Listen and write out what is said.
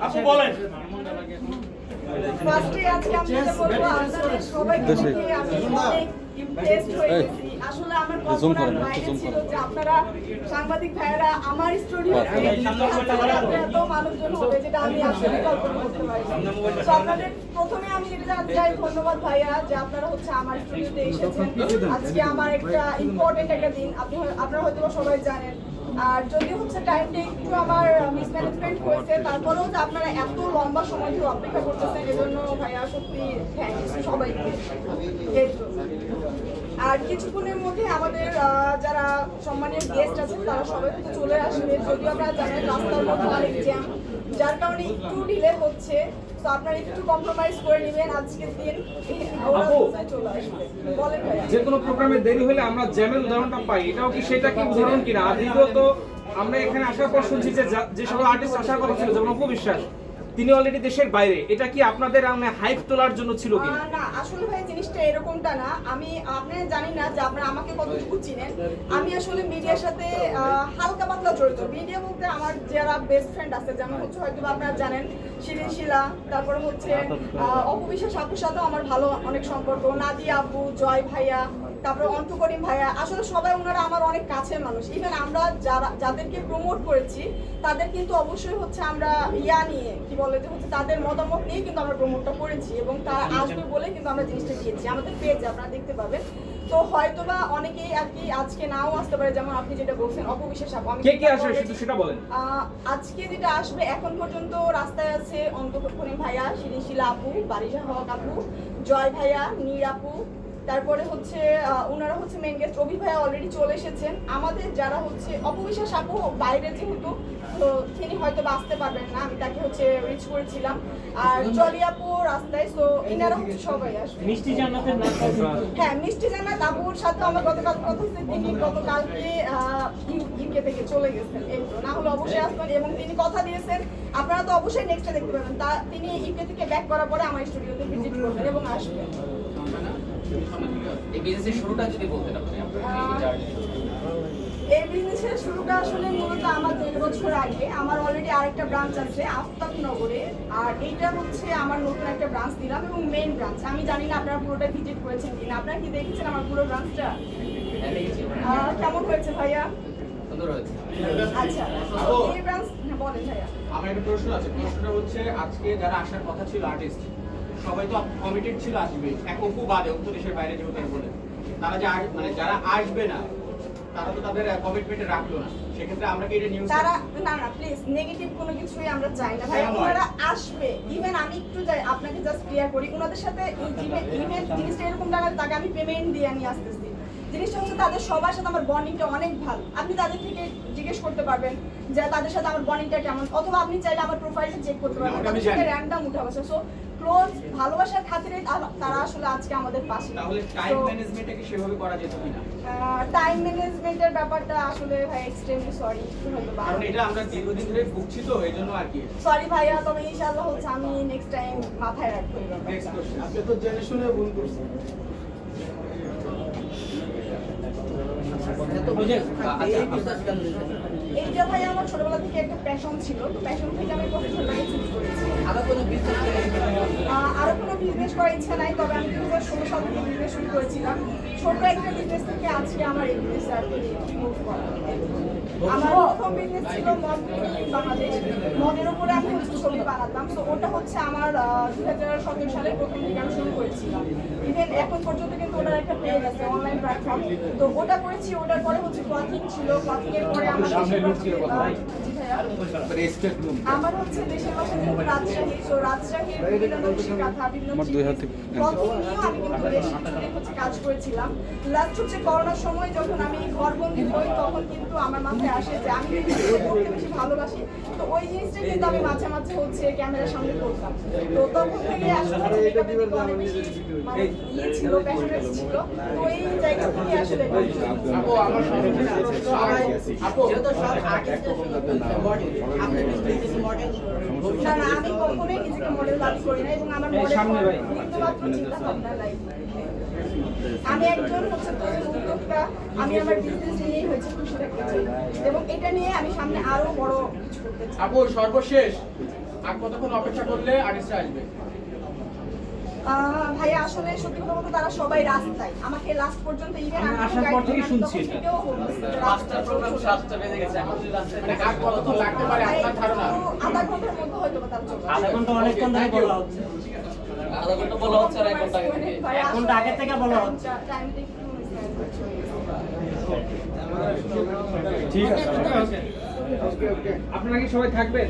আপু বলেন। ফার্স্টে আজকে আমি যেটা বলবো, আপনাদের সবাইকে নিয়ে আমি অনেক ইমপ্রেসড হয়েছি। আসলে আমার কল্পনার বাইরে ছিল যে আপনারা সাংবাদিক ভাইয়েরা আমার স্টুডিওতে এত মানুষজন হবে, যেটা আমি আসলে কল্পনা করতে পারিনি। তো আপনাদের প্রথমে আমি যেটা জানাতে চাই, ধন্যবাদ ভাইয়া যে আপনারা হচ্ছে আমার স্টুডিওতে এসেছেন। আজকে আমার একটা ইম্পর্টেন্ট একটা দিন, আপনারা হয়তো সবাই জানেন। আর যদি হচ্ছে টাইমটা একটু আমার মিসম্যানেজমেন্ট হয়েছে, তারপরেও যে আপনারা এত লম্বা সময় ধরে অপেক্ষা করতেছেন, এজন্য ভাইয়া সত্যি থ্যাঙ্কস সবাইকে। আর কিছুক্ষণের মধ্যে আমাদের যারা সম্মানীয় গেস্ট আছেন তারা সবাই হচ্ছে চলে আসবে। যদিও আপনারা জানেন রাস্তার মধ্যে অনেক জ্যাম, যার কারণে একটু ডিলে হচ্ছে। তো আপনারা একটু কম্প্রোমাইজ করে নেবেন আজকের দিন। চলে আসবে বলেন ভাইয়া। যে কোনো প্রোগ্রামে দেরি হলে আমরা জ্যামের উদাহরণটা পাই, এটাও কি সেটা কি উদাহরণ কিনা? আর দ্বিতীয়ত আমরা এখানে আসার পর শুনছি যে সকল আর্টিস্ট আসার কথা ছিল, যেমন অপু বিশ্বাস, তিনি অলরেডি দেশের বাইরে। এটা কি আপনাদের হাইপ তোলার জন্য ছিল কি না? আসলে ভাই জিনিসটা এরকমটা না। আমি আপনারা জানি না যে আপনারা আমাকে কতটুকু চিনেন। আমি আসলে মিডিয়ার সাথে হালকা পাতলা জড়িত। মিডিয়া বলতে আমার যারা বেস্ট ফ্রেন্ড আছে, যেমন হচ্ছে হয়তো আপনারা জানেন শিরিন শিলা, তারপরে হচ্ছে অপু বিশ্বাস আপুর সাথেও আমার ভালো অনেক সম্পর্ক, নাদিয়া আপু, জয় ভাইয়া, তারপরে অন্তু করিম ভাইয়া। আসলে সবাই ওনারা আমার অনেক কাছের মানুষ। ইভেন আমরা যাদেরকে প্রমোট করেছি তাদের কিন্তু অবশ্যই হচ্ছে আমরা নিয়ে কি বলে যে হচ্ছে তাদের মতামত নিয়ে কিন্তু আমরা প্রমোটটা করেছি, এবং তারা আসবে বলে কিন্তু আমরা জিনিসটা দিয়েছি আমাদের পেজে, আপনারা দেখতে পাবেন। তো হয়তোবা অনেকেই আর কি আজকে নাও আসতে পারে, যেমন আপনি যেটা বলছেন অপু বিশ্বাস আপু। কে কে আসবে সেটা বলেন। আজকে যেটা আসবে এখন পর্যন্ত রাস্তায় আছে অন্তু করিম ভাইয়া, শিরিন শিলা আপু, বারিশা হক আপু, জয় ভাইয়া, নীর আপু, তারপরে হচ্ছে ওনারা হচ্ছে মেন গেস্ট অভি ভাইয়া অলরেডি চলে এসেছেন। আমাদের যারা হচ্ছে অপবিশ্বাস আপু বাইরে যেহেতু, তো তিনি হয়তো আসতে পারবেন না, আমি তাকে হচ্ছে রিচ করেছিলাম। আর জলি আপু রাস্তায়, তো এনারা হচ্ছে সবাই আসবে। মিষ্টি জান্নাতের নাম, হ্যাঁ মিষ্টি জান্নাত আপুর সাথে আমার গতকাল কথা হচ্ছে, তিনি গতকালকে ইউকে থেকে চলে গেছেন। এই তো না হলে অবশ্যই আসবেন, এবং তিনি কথা দিয়েছেন আপনারা তো অবশ্যই নেক্সটে দেখতে পাবেন। তিনি ইউকে থেকে ব্যাক করার পরে আমার স্টুডিওতে ভিজিট করবেন এবং আসবেন। এই বিজনেসের শুরুটা যদি বলতেন আপনি, এই বিজনেসের শুরুটা আসলে মূলত আমার 2 বছর আগে। আমার অলরেডি আরেকটা ব্রাঞ্চ আছে আফতাবনগরে, আর এইটা হচ্ছে আমার নতুন একটা ব্রাঞ্চ দিলাম, এবং মেইন ব্রাঞ্চ। আমি জানি না আপনারা পুরোটা ভিজিট করেছেন কিনা, আপনারা কি দেখেছেন আমার পুরো ব্রাঞ্চটা? কেমন হয়েছে ভাইয়া? সুন্দর হয়েছে। আচ্ছা এই ব্রাঞ্চ, হ্যাঁ বলেন ভাইয়া। আমার একটা প্রশ্ন আছে। প্রশ্নটা হচ্ছে আজকে যারা আসার কথা ছিল আর্টিস্ট, সবাই তো কমিটেড ছিল আসবে, এক অপু বাদে, অপু দেশের বাইরে যেহেতু বলে, তারা যে মানে যারা আসবে না তারা তো তাদের কমিটমেন্টে রাখলো না। সেক্ষেত্রে আমরা কি এটা নিউজ তারা না প্লিজ নেগেটিভ কোনো কিছুই আমরা চাই না ভাই। ওনারা আসবে, ইভেন আমি একটু যাই আপনাকে জাস্ট ক্লিয়ার করি, ওনাদের সাথে ইভেন জিনিসটা এরকম লাগালে তাকে আমি পেমেন্ট দিয়ে নিয়ে আসতেছি। জিনিসটা হচ্ছে তাদের সবার সাথে আমার বন্ডিংটা অনেক ভালো। আপনি তাদের থেকে জিজ্ঞেস করতে পারবেন যে তাদের সাথে আমার বন্ডিংটা কেমন, অথবা আপনি চাইলে আমার প্রোফাইলটা চেক করতে পারবেন, তাদের সাথে র্যান্ডম উঠা বসে। সো ক্লোজ ভালোবাসার খাতিরে তারা আসলে আজকে আমাদের পাশে। তাহলে টাইম ম্যানেজমেন্টটা কি সেভাবে করা যেত কিনা? টাইম ম্যানেজমেন্টের ব্যাপারটা আসলে ভাই এক্সট্রিমলি সরি, হয়তো কারণ এটা আমরা দীর্ঘদিন ধরে ভুগছি, তো এইজন্য আর কি। সরি ভাইয়া, তবে ইনশাআল্লাহ হচ্ছে আমি নেক্সট টাইম মাথায় রাখবো এই ব্যাপারটা। Next question. আপনি তো জেনে শুনে ভুল করছেন। এইটা ভাই আমার ছোটবেলা থেকে একটা প্যাশন ছিল, তো প্যাশন থেকে আমি প্রফেশনাল চুজ করেছি। আরো কোনো বিজনেস করার ইচ্ছা নাই, তবে আমি 2016 সাল থেকে বিজনেস শুরু করেছিলাম। ছোট একটা বিজনেস থেকে আজকে আমার এই বিজনেস আর কি মুভ করা। আমার প্রথম বিজনেস ছিল মদ বাংলাদেশ, মদের উপরে আমি হচ্ছে ছবি বানাতাম। তো ওটা হচ্ছে আমার 2017 সালে প্রথম থেকে আমি শুরু করেছিলাম। ইভেন এখন পর্যন্ত কিন্তু ওটার একটা পেজ আছে, অনলাইন প্ল্যাটফর্ম। তো ওটা করেছি, ওটার পরে হচ্ছে ক্লথিং ছিল, ক্লথিং এর পরে আমার আমার হচ্ছে দেশের বাসা যেহেতু রাজশাহী, তো রাজশাহীর বিভিন্ন নকশি কাঁথা, বিভিন্ন ক্লথিং নিয়েও আমি কিন্তু বেশ কিছুদিন হচ্ছে কাজ করেছিলাম। লাস্ট হচ্ছে করোনার সময় যখন আমি ঘরবন্দি হই, তখন কিন্তু আমার মাথায় আসে যে আমি করতে বেশি ভালোবাসি, তো ওই জিনিসটা কিন্তু আমি মাঝে মাঝে হচ্ছে ক্যামেরার সামনে করতাম। তো তখন থেকে আসলে মেকআপের দিকে অনেক বেশি মানে ইয়ে ছিল, প্যাশনেট ছিল। তো এই জায়গা থেকে আসলে আপু আমার না আমি কখনোই নিজেকে মডেল দাবি করি না, এবং আমার মডেল বিন্দুমাত্র চিন্তা ভাবনা নাই। আমি একজন হচ্ছে উদ্যোক্তা, আমি আমার বিজনেস নিয়েই হচ্ছে খুশি থাকতে চাই, এবং এটা নিয়ে আমি সামনে আরো বড় কিছু করতে চাই। আপু সর্বশেষ আর কতক্ষণ অপেক্ষা করলে আর্টিস্টরা আসবে? ভাইয়া আসলে সত্যি কথা বলতে তারা সবাই রাস্তায় আমাকে লাস্ট পর্যন্ত ইভেন আমরা আসার পর থেকেই শুনছি এটা। পাঁচটার প্রোগ্রাম 7টা বেজে গেছে, এখন যদি রাস্তায় মানে আর কতক্ষণ লাগতে পারে আপনার ধারণা? আধা ঘন্টার মধ্যে হয়তো বা তারা চলে আসবে। আধা ঘন্টা অনেকক্ষণ ধরে বলা হচ্ছে। আধা ঘন্টা বলা হচ্ছে আর 1 ঘন্টা আগে থেকে। ভাইয়া, এক ঘন্টা আগে থেকে বলা হচ্ছে। টাইমটা একটু ঠিক আছে, আপনারা কি সবাই থাকবেন?